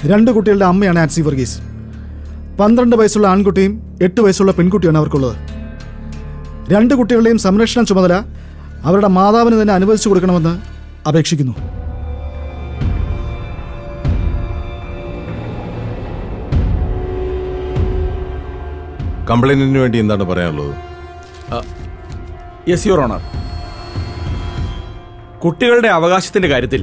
2 കുട്ടികളുടെ അമ്മയാണ് ആൻസി വർഗീസ്. 12 വയസ്സുള്ള ആൺകുട്ടിയും 8 വയസ്സുള്ള പെൺകുട്ടിയാണ് അവർക്കുള്ളത്. 2 കുട്ടികളുടെയും സംരക്ഷണ ചുമതല അവരുടെ മാതാവിന് തന്നെ അനുവദിച്ചു കൊടുക്കണമെന്ന് അപേക്ഷിക്കുന്നു. കംപ്ലൈന്റിന് വേണ്ടി എന്താണ് പറയാനുള്ളത്? Yes your honour. കുട്ടികളുടെ അവകാശത്തിന്റെ കാര്യത്തിൽ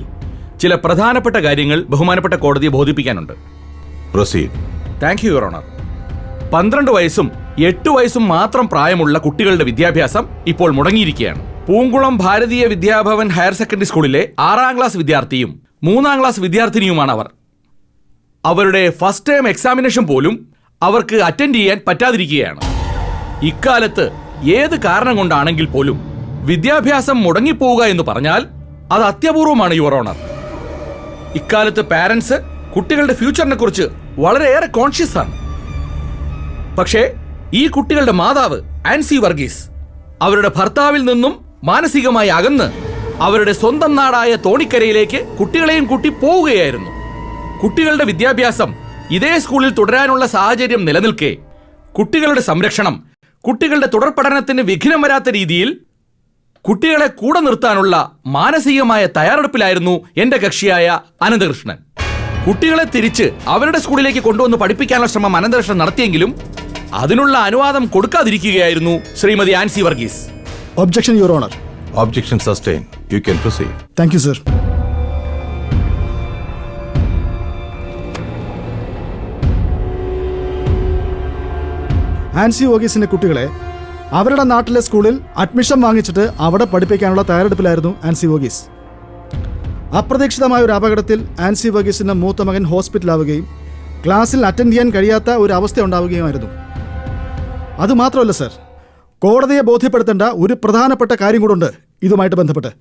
ചില പ്രധാനപ്പെട്ട കാര്യങ്ങൾ ബഹുമാനപ്പെട്ട കോടതിയെ ബോധിപ്പിക്കാനുണ്ട്. Proceed. Thank you your honour. 12 വയസ്സും 8 വയസ്സും മാത്രം പ്രായമുള്ള കുട്ടികളുടെ വിദ്യാഭ്യാസം ഇപ്പോൾ മുടങ്ങിയിരിക്കുകയാണ്. പൂങ്കുളം ഭാരതീയ വിദ്യാഭവൻ ഹയർ സെക്കൻഡറി സ്കൂളിലെ 6ാം ക്ലാസ് വിദ്യാർത്ഥിയും 3ാം ക്ലാസ് വിദ്യാർത്ഥിനിയുമാണ് അവർ. അവരുടെ ഫസ്റ്റ് ടേം എക്സാമിനേഷൻ പോലും അവർക്ക് അറ്റൻഡ് ചെയ്യാൻ പറ്റാതിരിക്കുകയാണ്. ഇക്കാലത്ത് ഏത് കാരണം കൊണ്ടാണെങ്കിൽ പോലും വിദ്യാഭ്യാസം മുടങ്ങിപ്പോവുക എന്ന് പറഞ്ഞാൽ അത് അത്യപൂർവമാണ് യുവർ ഓണർ. ഇക്കാലത്ത് പാരന്റ്സ് കുട്ടികളുടെ ഫ്യൂച്ചറിനെ കുറിച്ച് വളരെയേറെ കോൺഷ്യസ് ആണ്. പക്ഷേ ഈ കുട്ടികളുടെ മാതാവ് ആൻസി വർഗീസ് അവരുടെ ഭർത്താവിൽ നിന്നും മാനസികമായി അകന്ന് അവരുടെ സ്വന്തം നാടായ തോണിക്കരയിലേക്ക് കുട്ടികളെയും കൂട്ടി പോവുകയായിരുന്നു. കുട്ടികളുടെ വിദ്യാഭ്യാസം ഇതേ സ്കൂളിൽ തുടരാനുള്ള സാഹചര്യം നിലനിൽക്കെ കുട്ടികളുടെ സംരക്ഷണം, കുട്ടികളുടെ തുടർ പഠനത്തിന് വിഘ്നം വരാത്ത രീതിയിൽ കുട്ടികളെ കൂടെ നിർത്താനുള്ള മാനസികമായ തയ്യാറെടുപ്പിലായിരുന്നു എന്റെ കക്ഷിയായ അനന്തകൃഷ്ണൻ. കുട്ടികളെ തിരിച്ച് അവരുടെ സ്കൂളിലേക്ക് കൊണ്ടുവന്ന് പഠിപ്പിക്കാനുള്ള ശ്രമം അനന്തകൃഷ്ണൻ നടത്തിയെങ്കിലും അതിനുള്ള അനുവാദം കൊടുക്കാതിരിക്കുകയായിരുന്നു Shrimati Ancy Varghese. Objection your honour. Objection sustain. You can proceed. Thank you sir. Ancy വർഗീസിന്റെ കുട്ടികളെ അവരുടെ നാട്ടിലെ സ്കൂളിൽ അഡ്മിഷൻ വാങ്ങിച്ചിട്ട് അവിടെ പഠിപ്പിക്കാനുള്ള തയ്യാറെടുപ്പിലായിരുന്നു ആൻസി വർഗീസ്. അപ്രതീക്ഷിതമായ ഒരു അപകടത്തിൽ ആൻസി വർഗീസിന്റെ മൂത്ത മകൻ ഹോസ്പിറ്റലാവുകയും ക്ലാസ്സിൽ അറ്റൻഡ് ചെയ്യാൻ കഴിയാത്ത ഒരു അവസ്ഥ ഉണ്ടാവുകയുമായിരുന്നു. അതുമാത്രമല്ല സർ, കോടതിയെ ബോധ്യപ്പെടുത്തേണ്ട ഒരു പ്രധാനപ്പെട്ട കാര്യം കൂടുണ്ട് ഇതുമായിട്ട് ബന്ധപ്പെട്ട്.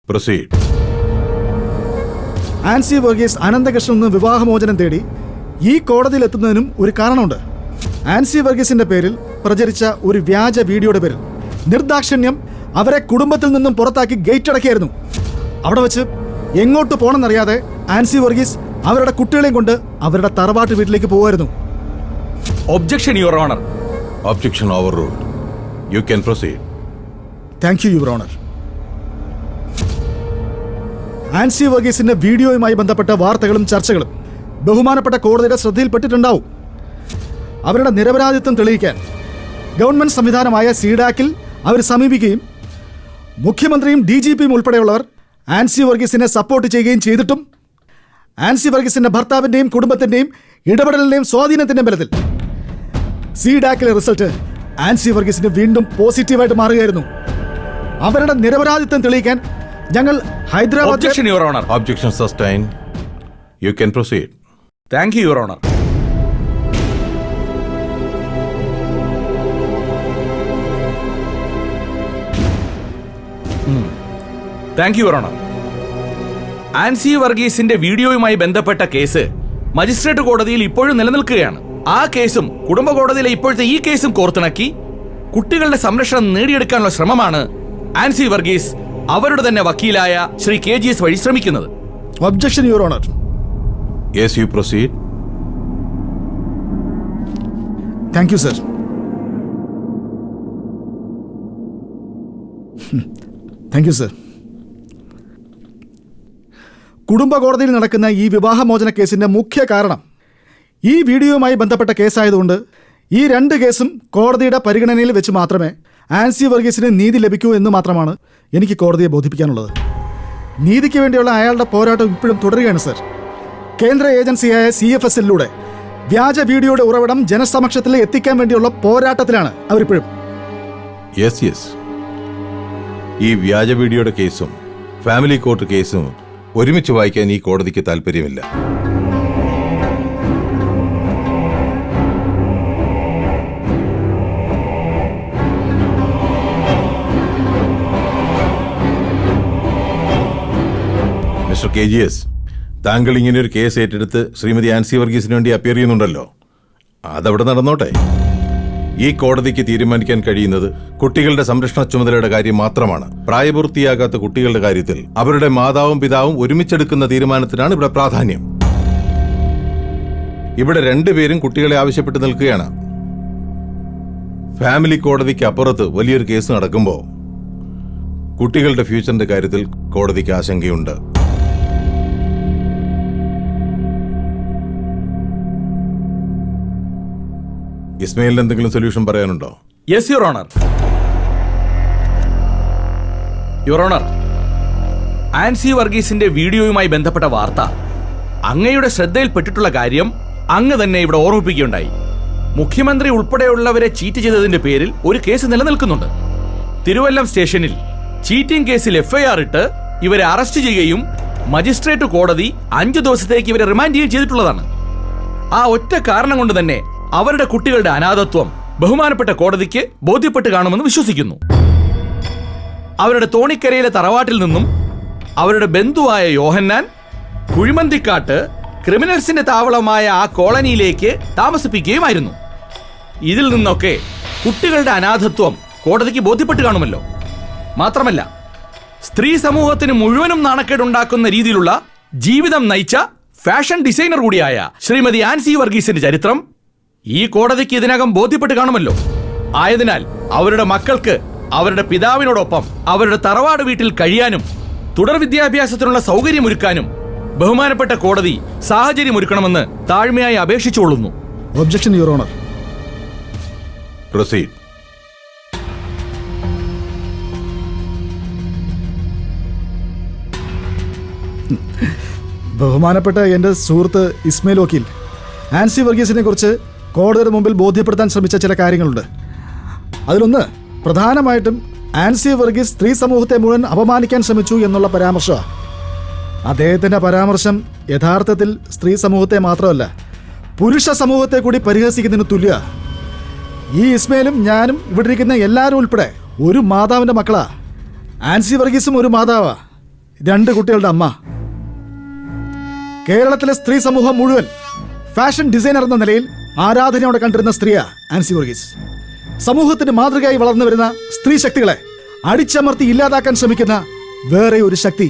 പ്രൊസീഡ്. ആൻസി വർഗീസ് അനന്തകൃഷ്ണൻ നിന്ന് വിവാഹമോചനം തേടി ഈ കോടതിയിൽ എത്തുന്നതിനും ഒരു കാരണമുണ്ട്. ആൻസി വർഗീസിന്റെ പേരിൽ പ്രചരിച്ച ഒരു വ്യാജ വീഡിയോയുടെ പേരിൽ നിർദാക്ഷിണ്യം അവരെ കുടുംബത്തിൽ നിന്നും പുറത്താക്കി ഗേറ്റ് അടക്കിയായിരുന്നു. അവിടെ വെച്ച് എങ്ങോട്ട് പോകണമെന്നറിയാതെ ആൻസി വർഗീസ് അവരുടെ കുട്ടികളെയും കൊണ്ട് അവരുടെ തറവാട്ട് വീട്ടിലേക്ക് പോകുമായിരുന്നു. Objection your honour. Objection overruled. You can proceed. Thank you your honour. Ancy വർഗീസിന്റെ വീഡിയോയുമായി ബന്ധപ്പെട്ട വാർത്തകളും ചർച്ചകളും ബഹുമാനപ്പെട്ട കോടതിയുടെ ശ്രദ്ധയിൽപ്പെട്ടിട്ടുണ്ടാവും. അവരുടെ നിരപരാധിത്വം തെളിയിക്കാൻ ഗവൺമെന്റ് സംവിധാനമായ സീഡാക്കിൽ അവർ സമീപിക്കുകയും മുഖ്യമന്ത്രിയും DGPയും ഉൾപ്പെടെയുള്ളവർ ആൻസി വർഗീസിനെ സപ്പോർട്ട് ചെയ്യുകയും ചെയ്തിട്ടും ആൻസി വർഗീസിന്റെ ഭർത്താവിന്റെയും കുടുംബത്തിന്റെയും ഇടപെടലിന്റെയും സ്വാധീനത്തിന്റെയും ബലത്തിൽ സീഡാക്കിലെ റിസൾട്ട് ആൻസി വർഗീസിന് വീണ്ടും പോസിറ്റീവായിട്ട് മാറുകയായിരുന്നു. അവരുടെ നിരപരാധിത്വം തെളിയിക്കാൻ ഞങ്ങൾ Hyderabad. Objection your honour. Objection sustain. You can proceed. Thank you your owner. Thank you your honour. Ancy വർഗീസിന്റെ വീഡിയോയുമായി ബന്ധപ്പെട്ട കേസ് മജിസ്ട്രേറ്റ് കോടതിയിൽ ഇപ്പോഴും നിലനിൽക്കുകയാണ്. ആ കേസും കുടുംബ കോടതിയിലെ ഇപ്പോഴത്തെ ഈ കേസും കോർത്തിണക്കി കുട്ടികളുടെ സംരക്ഷണം നേടിയെടുക്കാനുള്ള ശ്രമമാണ് ആൻസി വർഗീസ് അവരുടെ തന്നെ വക്കീലായ ശ്രീ KGS വഴി ശ്രമിക്കുന്നത്. Objection your owner. Yes you proceed. Thank you sir. Thank you sir. കുടുംബ കോടതിയിൽ നടക്കുന്ന ഈ വിവാഹമോചന കേസിന്റെ മുഖ്യ കാരണം ഈ വീഡിയോയുമായി ബന്ധപ്പെട്ട കേസായതുകൊണ്ട് ഈ 2 കേസും കോടതിയുടെ പരിഗണനയിൽ വെച്ച് മാത്രമേ ആൻസി വർഗീസിന് നീതി ലഭിക്കൂ എന്ന് മാത്രമാണ് എനിക്ക് കോടതിയെ ബോധിപ്പിക്കാനുള്ളത്. നീതിക്ക് വേണ്ടിയുള്ള അയാളുടെ പോരാട്ടം ഇപ്പോഴും തുടരുകയാണ് സർ. കേന്ദ്ര ഏജൻസിയായ CFSലൂടെ വ്യാജ വീഡിയോയുടെ ഉറവിടം ജനസമക്ഷത്തിൽ എത്തിക്കാൻ വേണ്ടിയുള്ള പോരാട്ടത്തിലാണ് അവരിപ്പോഴും. Yes yes. ഈ വ്യാജ വീഡിയോയുടെ കേസും ഫാമിലി കോർട്ട് കേസും ഒരുമിച്ച് വായിക്കാൻ ഈ കോടതിക്ക് താല്പര്യമില്ല. മിസ്റ്റർ KGS, താങ്കൾ ഇങ്ങനെയൊരു കേസ് ഏറ്റെടുത്ത് ശ്രീമതി ആൻസി വർഗീസിന് വേണ്ടി അപ്പിയർ ചെയ്യുന്നുണ്ടല്ലോ, അതവിടെ നടന്നോട്ടെ. ഈ കോടതിക്ക് തീരുമാനിക്കാൻ കഴിയുന്നത് കുട്ടികളുടെ സംരക്ഷണ ചുമതലയുടെ കാര്യം മാത്രമാണ്. പ്രായപൂർത്തിയാകാത്ത കുട്ടികളുടെ കാര്യത്തിൽ അവരുടെ മാതാവും പിതാവും ഒരുമിച്ചെടുക്കുന്ന തീരുമാനത്തിനാണ് ഇവിടെ പ്രാധാന്യം. ഇവിടെ രണ്ടുപേരും കുട്ടികളെ ആവശ്യപ്പെട്ട് നിൽക്കുകയാണ്. ഫാമിലി കോടതിക്ക് അപ്പുറത്ത് വലിയൊരു കേസ് നടക്കുമ്പോൾ കുട്ടികളുടെ ഫ്യൂച്ചറിന്റെ കാര്യത്തിൽ കോടതിക്ക് ആശങ്കയുണ്ട്. ഇസ്മയിലിന് എന്തെങ്കിലും സൊല്യൂഷൻ പറയാനുണ്ടോ? Yes your owner. Your honour, Ancy വർഗീസിന്റെ വീഡിയോയുമായി ബന്ധപ്പെട്ട വാർത്ത അങ്ങയുടെ ശ്രദ്ധയിൽപ്പെട്ടിട്ടുള്ള കാര്യം അങ്ങ് തന്നെ ഇവിടെ ഓർമ്മിപ്പിക്കുകയുണ്ടായി. മുഖ്യമന്ത്രി ഉൾപ്പെടെയുള്ളവരെ ചീറ്റ് ചെയ്തതിന്റെ പേരിൽ ഒരു കേസ് നിലനിൽക്കുന്നുണ്ട്. തിരുവല്ലം സ്റ്റേഷനിൽ ചീറ്റിംഗ് കേസിൽ എഫ്ഐആർ ഇട്ട് ഇവരെ അറസ്റ്റ് ചെയ്യുകയും മജിസ്ട്രേറ്റ് കോടതി 5 ദിവസത്തേക്ക് ഇവരെ റിമാൻഡ് ചെയ്യുകയും ചെയ്തിട്ടുള്ളതാണ്. ആ ഒറ്റ കാരണം കൊണ്ട് തന്നെ അവരുടെ കുട്ടികളുടെ അനാഥത്വം ബഹുമാനപ്പെട്ട കോടതിക്ക് ബോധ്യപ്പെട്ട് കാണുമെന്ന് വിശ്വസിക്കുന്നു. അവരുടെ തോണിക്കരയിലെ തറവാട്ടിൽ നിന്നും അവരുടെ ബന്ധുവായ യോഹന്നാൻ കുഴിമന്തിക്കാട്ട് ക്രിമിനൽസിന്റെ താവളമായ ആ കോളനിയിലേക്ക് താമസിപ്പിക്കുകയുമായിരുന്നു. ഇതിൽ നിന്നൊക്കെ കുട്ടികളുടെ അനാഥത്വം കോടതിക്ക് ബോധ്യപ്പെട്ട് കാണുമല്ലോ. മാത്രമല്ല, സ്ത്രീ സമൂഹത്തിന് മുഴുവനും നാണക്കേടുണ്ടാക്കുന്ന രീതിയിലുള്ള ജീവിതം നയിച്ച ഫാഷൻ ഡിസൈനർ കൂടിയായ ശ്രീമതി ആൻസി വർഗീസിന്റെ ചരിത്രം ഈ കോടതിക്ക് ഇതിനകം ബോധ്യപ്പെട്ട് കാണുമല്ലോ. ആയതിനാൽ അവരുടെ മക്കൾക്ക് അവരുടെ പിതാവിനോടൊപ്പം അവരുടെ തറവാട് വീട്ടിൽ കഴിയാനും തുടർ വിദ്യാഭ്യാസത്തിനുള്ള സൗകര്യമൊരുക്കാനും ബഹുമാനപ്പെട്ട കോടതി സാഹചര്യമൊരുക്കണമെന്ന് താഴ്മയായി അപേക്ഷിച്ചുകൊള്ളുന്നു. Objection your honour. പ്രൊസീഡ്. ബഹുമാനപ്പെട്ട എൻ്റെ സുഹൃത്ത് ഇസ്മയിൽ വക്കീൽ ആൻസി വർഗീസിനെ കുറിച്ച് കോടതിയുടെ മുമ്പിൽ ബോധ്യപ്പെടുത്താൻ ശ്രമിച്ച ചില കാര്യങ്ങളുണ്ട്. അതിലൊന്ന് പ്രധാനമായിട്ടും ആൻസി വർഗീസ് സ്ത്രീ സമൂഹത്തെ മുഴുവൻ അപമാനിക്കാൻ ശ്രമിച്ചു എന്നുള്ള പരാമർശമാണ്. അദ്ദേഹത്തിൻ്റെ പരാമർശം യഥാർത്ഥത്തിൽ സ്ത്രീ സമൂഹത്തെ മാത്രമല്ല പുരുഷ സമൂഹത്തെ കൂടി പരിഹസിക്കുന്നതിന് തുല്യ. ഈ ഇസ്മയിലും ഞാനും ഇവിടെ ഇരിക്കുന്ന എല്ലാവരും ഉൾപ്പെടെ ഒരു മാതാവിൻ്റെ മക്കളാ. ആൻസി വർഗീസും ഒരു മാതാവാ, 2 കുട്ടികളുടെ അമ്മ. കേരളത്തിലെ സ്ത്രീ സമൂഹം മുഴുവൻ ഫാഷൻ ഡിസൈനർ എന്ന നിലയിൽ ആരാധനയോടെ കണ്ടിരുന്ന സ്ത്രീയാ ആൻസി വർഗീസ്. സമൂഹത്തിന് മാതൃകയായി വളർന്നു വരുന്ന സ്ത്രീ ശക്തികളെ അടിച്ചമർത്തി ഇല്ലാതാക്കാൻ ശ്രമിക്കുന്ന വേറെ ഒരു ശക്തി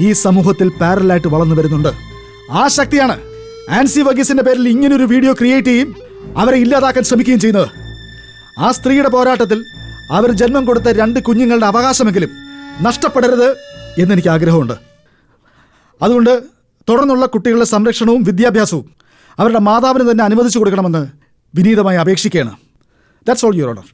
ഈ സമൂഹത്തിൽ പാരലായിട്ട് വളർന്നു വരുന്നുണ്ട്. ആ ശക്തിയാണ് ആൻസി വർഗീസിന്റെ പേരിൽ ഇങ്ങനൊരു വീഡിയോ ക്രിയേറ്റ് ചെയ്യും അവരെ ഇല്ലാതാക്കാൻ ശ്രമിക്കുകയും ചെയ്യുന്നത്. ആ സ്ത്രീയുടെ പോരാട്ടത്തിൽ അവർ ജന്മം കൊടുത്ത 2 കുഞ്ഞുങ്ങളുടെ അവകാശമെങ്കിലും നഷ്ടപ്പെടരുത് എന്നെനിക്ക് ആഗ്രഹമുണ്ട്. അതുകൊണ്ട് തുടർന്നുള്ള കുട്ടികളുടെ സംരക്ഷണവും വിദ്യാഭ്യാസവും അവരുടെ മാതാവിന് തന്നെ അനുവദിച്ചു കൊടുക്കണമെന്ന് വിനീതമായി അപേക്ഷിക്കുകയാണ്. That's all your honour.